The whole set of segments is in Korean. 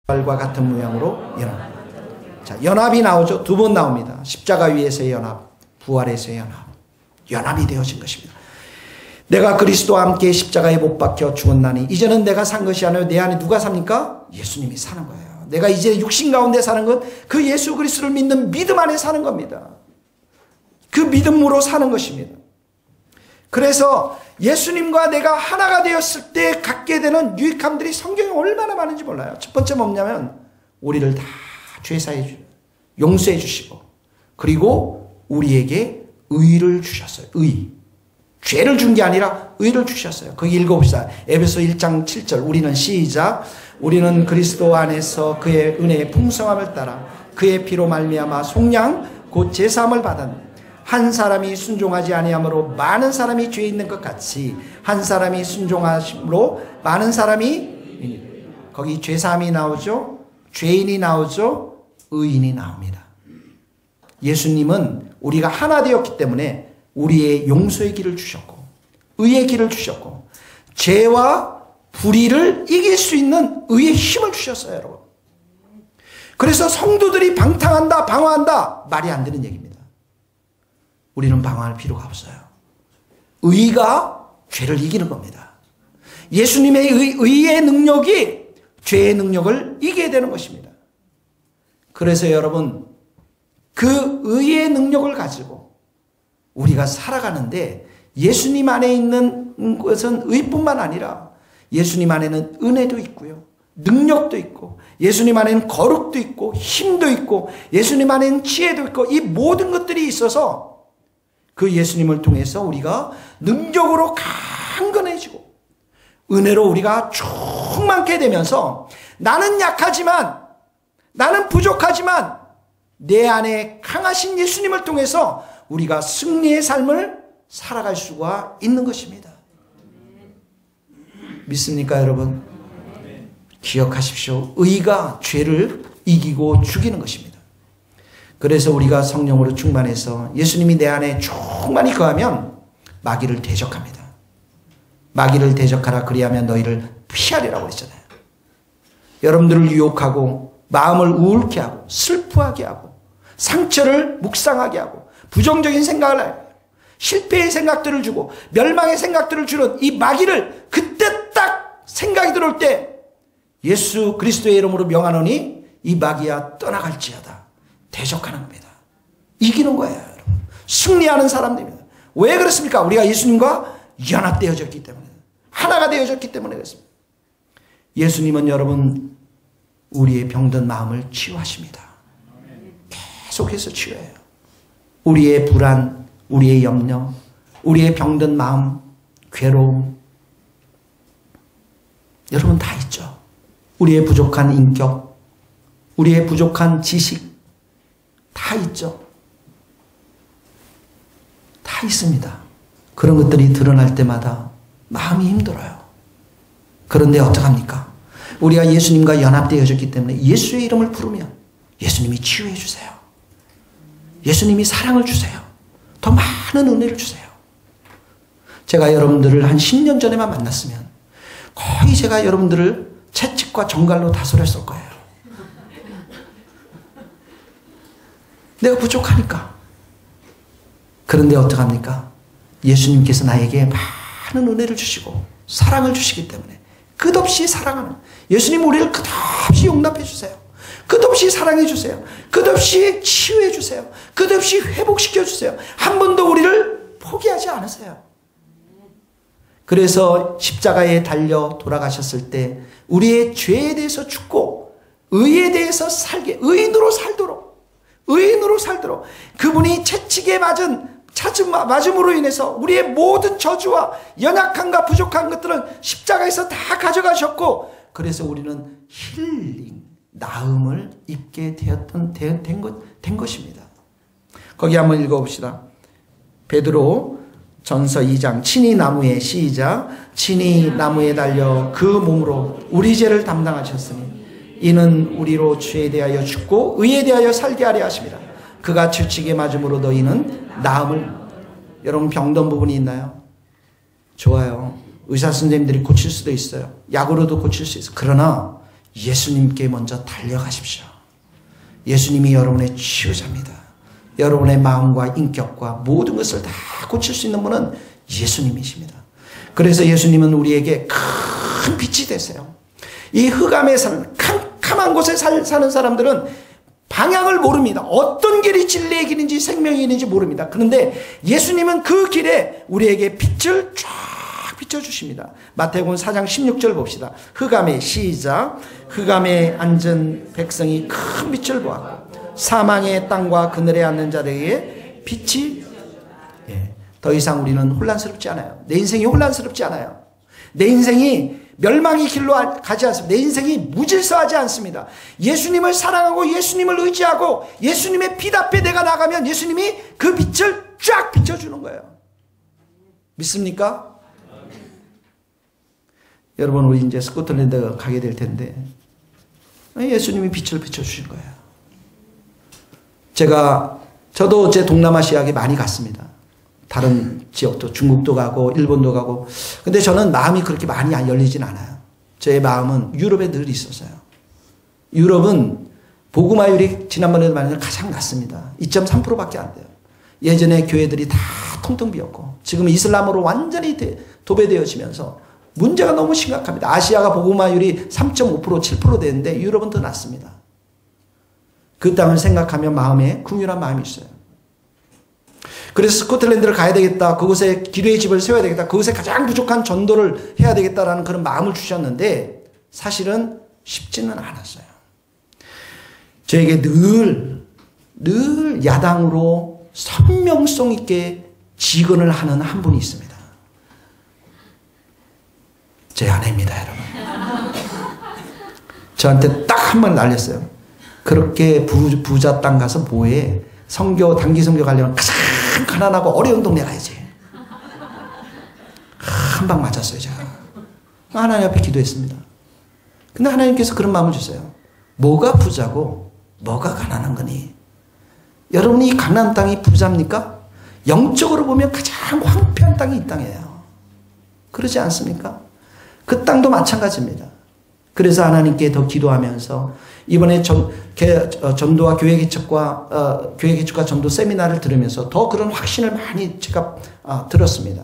과 같은 모양으로 연합. 자, 연합이 나오죠. 두 번 나옵니다. 십자가 위에서의 연합, 부활에서의 연합. 연합이 되어진 것입니다. 내가 그리스도와 함께 십자가에 못 박혀 죽었나니 이제는 내가 산 것이 아니라 내 안에 누가 삽니까? 예수님이 사는 거예요. 내가 이제 육신 가운데 사는 건 그 예수 그리스도를 믿는 믿음 안에 사는 겁니다. 그 믿음으로 사는 것입니다. 그래서 예수님과 내가 하나가 되었을 때 갖게 되는 유익함들이 성경에 얼마나 많은지 몰라요. 첫 번째 뭐냐면 우리를 다 죄사해 주시고 용서해 주시고 그리고 우리에게 의를 주셨어요. 의. 죄를 준 게 아니라 의를 주셨어요. 거기 읽어봅시다. 에베소 1장 7절 우리는 시작 우리는 그리스도 안에서 그의 은혜의 풍성함을 따라 그의 피로 말미암아 속량 곧 제사함을 받았네. 한 사람이 순종하지 아니함으로 많은 사람이 죄 있는 것 같이 한 사람이 순종하심으로 많은 사람이 거기 죄사함이 나오죠. 죄인이 나오죠. 의인이 나옵니다. 예수님은 우리가 하나 되었기 때문에 우리의 용서의 길을 주셨고 의의 길을 주셨고 죄와 불의를 이길 수 있는 의의 힘을 주셨어요. 여러분. 그래서 성도들이 방탕한다 방황한다 말이 안 되는 얘기입니다. 우리는 방황할 필요가 없어요. 의가 죄를 이기는 겁니다. 예수님의 의의 능력이 죄의 능력을 이기게 되는 것입니다. 그래서 여러분 그 의의 능력을 가지고 우리가 살아가는데 예수님 안에 있는 것은 의뿐만 아니라 예수님 안에는 은혜도 있고요. 능력도 있고 예수님 안에는 거룩도 있고 힘도 있고 예수님 안에는 지혜도 있고 이 모든 것들이 있어서 그 예수님을 통해서 우리가 능력으로 강건해지고 은혜로 우리가 충만케 되면서 나는 약하지만 나는 부족하지만 내 안에 강하신 예수님을 통해서 우리가 승리의 삶을 살아갈 수가 있는 것입니다. 믿습니까 여러분? 기억하십시오. 의가 죄를 이기고 죽이는 것입니다. 그래서 우리가 성령으로 충만해서 예수님이 내 안에 충만히 거하면 마귀를 대적합니다. 마귀를 대적하라 그리하면 너희를 피하리라고 했잖아요. 여러분들을 유혹하고 마음을 우울케 하고 슬퍼하게 하고 상처를 묵상하게 하고 부정적인 생각을 하고 실패의 생각들을 주고 멸망의 생각들을 주는 이 마귀를 그때 딱 생각이 들어올 때 예수 그리스도의 이름으로 명하노니 이 마귀야 떠나갈지어다. 대적하는 겁니다. 이기는 거예요. 여러분. 승리하는 사람들입니다. 왜 그렇습니까? 우리가 예수님과 연합되어졌기 때문에 하나가 되어졌기 때문에 그렇습니다. 예수님은 여러분 우리의 병든 마음을 치유하십니다. 계속해서 치유해요. 우리의 불안, 우리의 염려, 우리의 병든 마음, 괴로움 여러분 다 있죠. 우리의 부족한 인격, 우리의 부족한 지식 다 있죠. 다 있습니다. 그런 것들이 드러날 때마다 마음이 힘들어요. 그런데 어떡합니까? 우리가 예수님과 연합되어졌기 때문에 예수의 이름을 부르면 예수님이 치유해 주세요. 예수님이 사랑을 주세요. 더 많은 은혜를 주세요. 제가 여러분들을 한 10년 전에만 만났으면 거의 제가 여러분들을 채찍과 정갈로 다스렸을 거예요. 내가 부족하니까. 그런데 어떡합니까? 예수님께서 나에게 많은 은혜를 주시고 사랑을 주시기 때문에 끝없이 사랑하는 예수님 우리를 끝없이 용납해 주세요. 끝없이 사랑해 주세요. 끝없이 치유해 주세요. 끝없이 회복시켜 주세요. 한 번도 우리를 포기하지 않으세요. 그래서 십자가에 달려 돌아가셨을 때 우리의 죄에 대해서 죽고 의에 대해서 살게 의인으로 살도록 그분이 채찍에 맞음으로 인해서 우리의 모든 저주와 연약함과 부족한 것들은 십자가에서 다 가져가셨고 그래서 우리는 힐링, 나음을 입게 된 것입니다. 거기 한번 읽어봅시다. 베드로 전서 2장 친히 나무에 시작 친히 나무에 달려 그 몸으로 우리 죄를 담당하셨으니 이는 우리로 죄에 대하여 죽고 의에 대하여 살게 하려 하십니다. 그가 채찍에 맞음으로 너희는 나음을 여러분 병든 부분이 있나요? 좋아요. 의사 선생님들이 고칠 수도 있어요. 약으로도 고칠 수 있어요. 그러나 예수님께 먼저 달려가십시오. 예수님이 여러분의 치유자입니다. 여러분의 마음과 인격과 모든 것을 다 고칠 수 있는 분은 예수님이십니다. 그래서 예수님은 우리에게 큰 빛이 되세요. 이 흑암에 사는 캄캄한 곳에 사는 사람들은 방향을 모릅니다. 어떤 길이 진리의 길인지 생명의 길인지 모릅니다. 그런데 예수님은 그 길에 우리에게 빛을 쫙 비춰주십니다. 마태복음 4장 16절 봅시다. 흑암의 시작. 흑암에 앉은 백성이 큰 빛을 보았고 사망의 땅과 그늘에 앉는 자들에게 빛이 더 이상 우리는 혼란스럽지 않아요. 내 인생이 혼란스럽지 않아요. 내 인생이 멸망의 길로 가지 않습니다. 내 인생이 무질서하지 않습니다. 예수님을 사랑하고 예수님을 의지하고 예수님의 빛 앞에 내가 나가면 예수님이 그 빛을 쫙 비춰주는 거예요. 믿습니까? 여러분, 우리 이제 스코틀랜드 가게 될 텐데 예수님이 빛을 비춰주신 거예요. 저도 제 동남아시아에 많이 갔습니다. 다른 지역도, 중국도 가고 일본도 가고. 근데 저는 마음이 그렇게 많이 열리진 않아요. 저의 마음은 유럽에 늘 있었어요. 유럽은 복음화율이 지난번에도 말했지만 가장 낮습니다. 2.3%밖에 안 돼요. 예전에 교회들이 다 텅텅 비었고 지금 이슬람으로 완전히 도배되어지면서 문제가 너무 심각합니다. 아시아가 복음화율이 3.5%, 7% 되는데 유럽은 더 낮습니다. 그 땅을 생각하면 마음에 긍휼한 마음이 있어요. 그래서 스코틀랜드를 가야 되겠다. 그곳에 기도의 집을 세워야 되겠다. 그곳에 가장 부족한 전도를 해야 되겠다라는 그런 마음을 주셨는데 사실은 쉽지는 않았어요. 저에게 늘 야당으로 선명성 있게 직언을 하는 한 분이 있습니다. 제 아내입니다, 여러분. 저한테 딱 한 번 날렸어요. 그렇게 부자 땅 가서 뭐해? 단기 선교 가려면 가장 가난하고 어려운 동네 가야지. 한 방 맞았어요, 제가. 하나님 앞에 기도했습니다. 근데 하나님께서 그런 마음을 주세요. 뭐가 부자고 뭐가 가난한 거니? 여러분이 이 가나안 땅이 부자입니까? 영적으로 보면 가장 황폐한 땅이 이 땅이에요. 그러지 않습니까? 그 땅도 마찬가지입니다. 그래서 하나님께 더 기도하면서 이번에 전도와 교회개척과 전도 세미나를 들으면서 더 그런 확신을 많이 제가 들었습니다.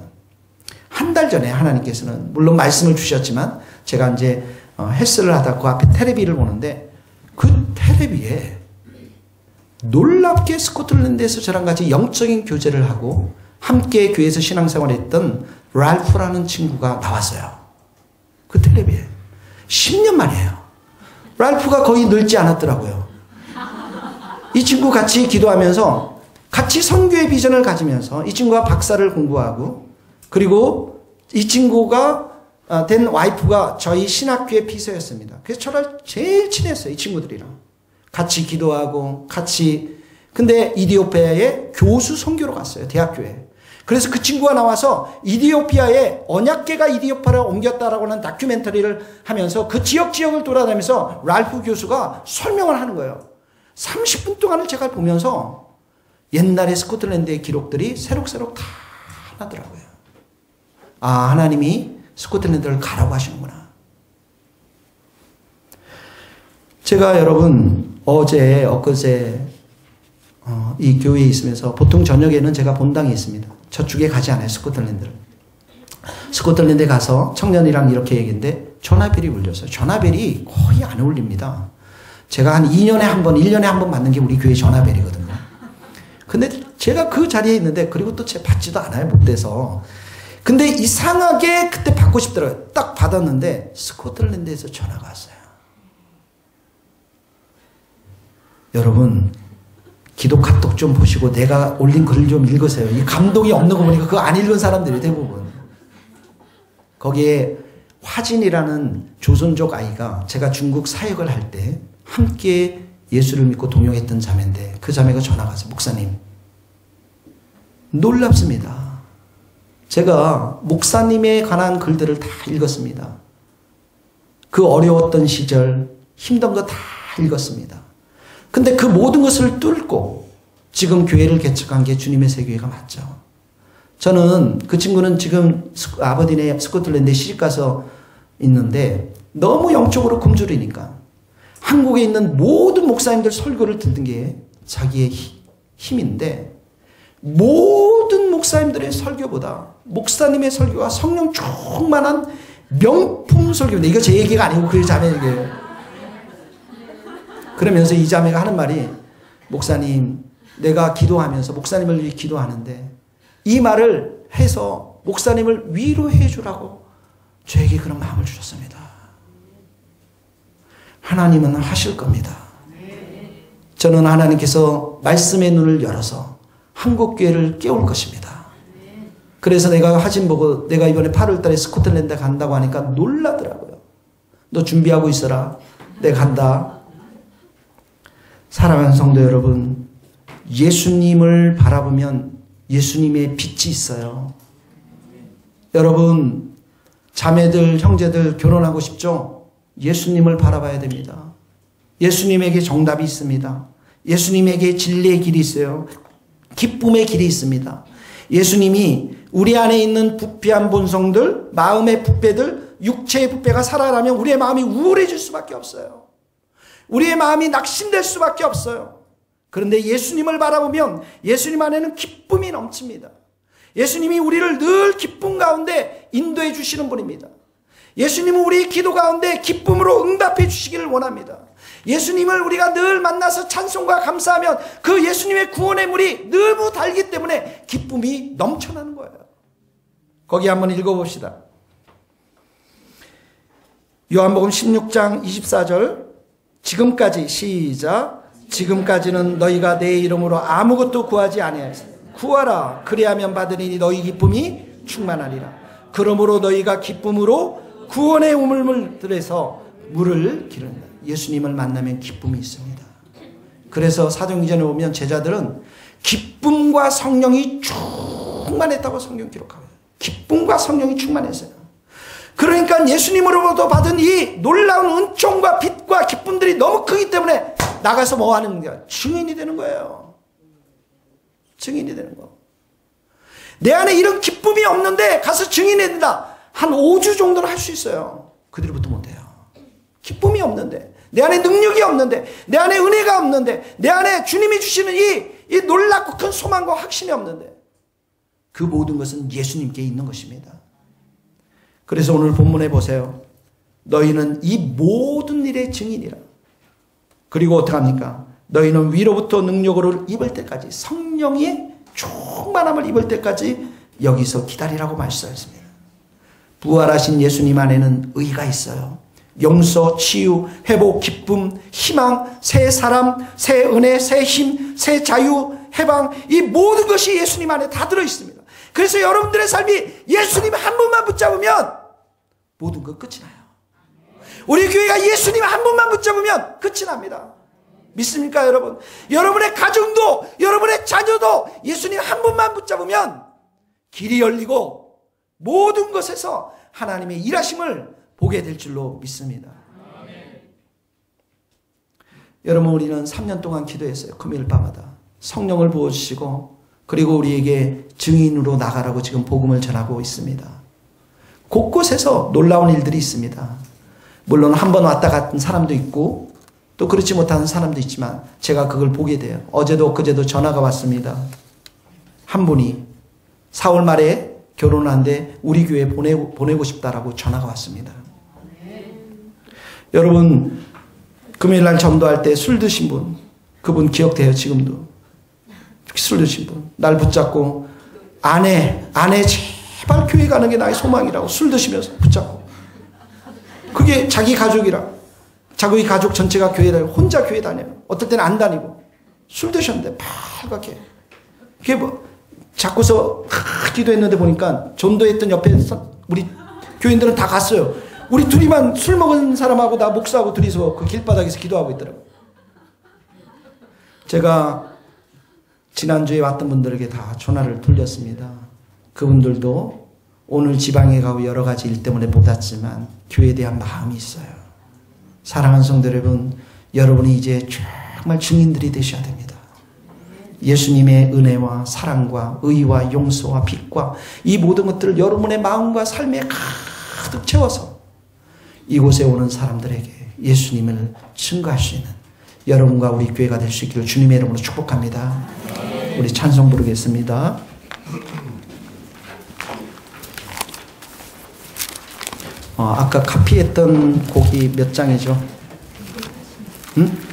한 달 전에 하나님께서는 물론 말씀을 주셨지만 제가 이제 헬스를 하다 그 앞에 테레비를 보는데 그 테레비에 놀랍게 스코틀랜드에서 저랑 같이 영적인 교제를 하고 함께 교회에서 신앙생활을 했던 랄프라는 친구가 나왔어요. 그 텔레비에. 10년 만이에요. 랄프가 거의 늙지 않았더라고요. 이 친구 같이 기도하면서 같이 선교의 비전을 가지면서 이 친구가 박사를 공부하고 그리고 이 친구가 된 와이프가 저희 신학교의 비서였습니다. 그래서 저랑 제일 친했어요. 이 친구들이랑. 같이 기도하고 근데 이디오피아에 교수 선교로 갔어요. 대학교에. 그래서 그 친구가 나와서 이디오피아에 언약궤가 이디오피아로 옮겼다라고 하는 다큐멘터리를 하면서 그 지역을 돌아다니면서 랄프 교수가 설명을 하는 거예요. 30분 동안을 제가 보면서 옛날의 스코틀랜드의 기록들이 새록새록 다 나더라고요. 하나님이 스코틀랜드를 가라고 하시는구나. 제가 여러분 엊그제 이 교회에 있으면서 보통 저녁에는 제가 본당에 있습니다. 저쪽에 가지 않아요. 스코틀랜드를. 스코틀랜드에 가서 청년이랑 이렇게 얘기했는데 전화벨이 울렸어요. 전화벨이 거의 안 울립니다. 제가 한 2년에 한 번, 1년에 한 번 받는 게 우리 교회 전화벨이거든요. 근데 제가 그 자리에 있는데 그리고 또 제가 받지도 않아요. 못 돼서. 근데 이상하게 그때 받고 싶더라고요. 딱 받았는데 스코틀랜드에서 전화가 왔어요. 여러분 기도 카톡 좀 보시고 내가 올린 글을 좀 읽으세요. 이 감동이 없는 거 보니까 그거 안 읽은 사람들이 대부분. 거기에 화진이라는 조선족 아이가 제가 중국 사역을 할 때 함께 예수를 믿고 동역했던 자매인데 그 자매가 전화가 왔어요. 목사님. 놀랍습니다. 제가 목사님에 관한 글들을 다 읽었습니다. 그 어려웠던 시절 힘든 거 다 읽었습니다. 근데 그 모든 것을 뚫고 지금 교회를 개척한 게 주님의 새교회가 맞죠. 저는 그 친구는 지금 아버딘의 스코틀랜드에 시집가서 있는데 너무 영적으로 굶주리니까 한국에 있는 모든 목사님들 설교를 듣는 게 자기의 힘인데 모든 목사님들의 설교보다 목사님의 설교가 성령 충만한 명품 설교입니다. 이거 제 얘기가 아니고 그 자매 얘기예요. 그러면서 이 자매가 하는 말이 목사님 내가 기도하면서 목사님을 위해 기도하는데 이 말을 해서 목사님을 위로해 주라고 저에게 그런 마음을 주셨습니다. 하나님은 하실 겁니다. 저는 하나님께서 말씀의 눈을 열어서 한국교회를 깨울 것입니다. 그래서 내가 사진 보고 내가 이번에 8월 달에 스코틀랜드 간다고 하니까 놀라더라고요. 너 준비하고 있어라. 내가 간다. 사랑하는 성도 여러분, 예수님을 바라보면 예수님의 빛이 있어요. 여러분, 자매들, 형제들 결혼하고 싶죠? 예수님을 바라봐야 됩니다. 예수님에게 정답이 있습니다. 예수님에게 진리의 길이 있어요. 기쁨의 길이 있습니다. 예수님이 우리 안에 있는 부패한 본성들, 마음의 부패들, 육체의 부패가 살아나면 우리의 마음이 우울해질 수밖에 없어요. 우리의 마음이 낙심될 수밖에 없어요. 그런데 예수님을 바라보면 예수님 안에는 기쁨이 넘칩니다. 예수님이 우리를 늘 기쁨 가운데 인도해 주시는 분입니다. 예수님은 우리 기도 가운데 기쁨으로 응답해 주시기를 원합니다. 예수님을 우리가 늘 만나서 찬송과 감사하면 그 예수님의 구원의 물이 너무 달기 때문에 기쁨이 넘쳐나는 거예요. 거기 한번 읽어봅시다. 요한복음 16장 24절 지금까지 시작 지금까지는 너희가 내 이름으로 아무것도 구하지 아니하였으니 구하라 그리하면 받으리니 너희 기쁨이 충만하리라. 그러므로 너희가 기쁨으로 구원의 우물물들에서 물을 기른다. 예수님을 만나면 기쁨이 있습니다. 그래서 사도행전에 보면 제자들은 기쁨과 성령이 충만했다고 성경 기록하고요. 기쁨과 성령이 충만했어요. 그러니까 예수님으로부터 받은 이 놀라운 은총과 빛과 기쁨들이 너무 크기 때문에 나가서 뭐 하는 거야? 증인이 되는 거예요. 증인이 되는 거. 내 안에 이런 기쁨이 없는데 가서 증인해야 된다. 한 5주 정도는 할 수 있어요. 그 뒤로부터 못해요. 기쁨이 없는데, 내 안에 능력이 없는데, 내 안에 은혜가 없는데, 내 안에 주님이 주시는 이 놀랍고 큰 소망과 확신이 없는데 그 모든 것은 예수님께 있는 것입니다. 그래서 오늘 본문에 보세요. 너희는 이 모든 일의 증인이라. 그리고 어떻게 합니까? 너희는 위로부터 능력으로 입을 때까지 성령의 충만함을 입을 때까지 여기서 기다리라고 말씀하셨습니다. 부활하신 예수님 안에는 의가 있어요. 용서, 치유, 회복, 기쁨, 희망, 새 사람, 새 은혜, 새 힘, 새 자유, 해방 이 모든 것이 예수님 안에 다 들어있습니다. 그래서 여러분들의 삶이 예수님 한 분만 붙잡으면 모든 것 끝이 나요. 우리 교회가 예수님 한 분만 붙잡으면 끝이 납니다. 믿습니까 여러분? 여러분의 가정도 여러분의 자녀도 예수님 한 분만 붙잡으면 길이 열리고 모든 것에서 하나님의 일하심을 보게 될 줄로 믿습니다. 여러분 우리는 3년 동안 기도했어요. 금요일 밤마다 성령을 부어주시고 그리고 우리에게 증인으로 나가라고 지금 복음을 전하고 있습니다. 곳곳에서 놀라운 일들이 있습니다. 물론 한 번 왔다 갔던 사람도 있고 또 그렇지 못한 사람도 있지만 제가 그걸 보게 돼요. 어제도 그제도 전화가 왔습니다. 한 분이 4월 말에 결혼하는데 우리 교회에 보내고 싶다라고 전화가 왔습니다. 여러분 금요일날 전도할 때 술 드신 분 그분 기억돼요. 지금도 술 드신 분 날 붙잡고 아내 제발 교회 가는 게 나의 소망이라고 술 드시면서 붙잡고 그게 자기 가족이라 자기 가족 전체가 교회 다니고 혼자 교회 다녀요. 어떨 때는 안 다니고 술 드셨는데 빨갛게 그게 뭐 자꾸서 기도했는데 보니까 전도했던 옆에 우리 교인들은 다 갔어요. 우리 둘이만 술 먹은 사람하고 나 목사하고 둘이서 그 길바닥에서 기도하고 있더라고요. 제가 지난주에 왔던 분들에게 다 전화를 돌렸습니다. 그분들도 오늘 지방에 가고 여러 가지 일 때문에 못 왔지만 교회에 대한 마음이 있어요. 사랑하는 성도 여러분, 여러분이 이제 정말 증인들이 되셔야 됩니다. 예수님의 은혜와 사랑과 의와 용서와 빛과 이 모든 것들을 여러분의 마음과 삶에 가득 채워서 이곳에 오는 사람들에게 예수님을 증거할 수 있는 여러분과 우리 교회가 될 수 있기를 주님의 이름으로 축복합니다. 우리 찬송 부르겠습니다. 아까 카피했던 곡이 몇 장이죠? 응?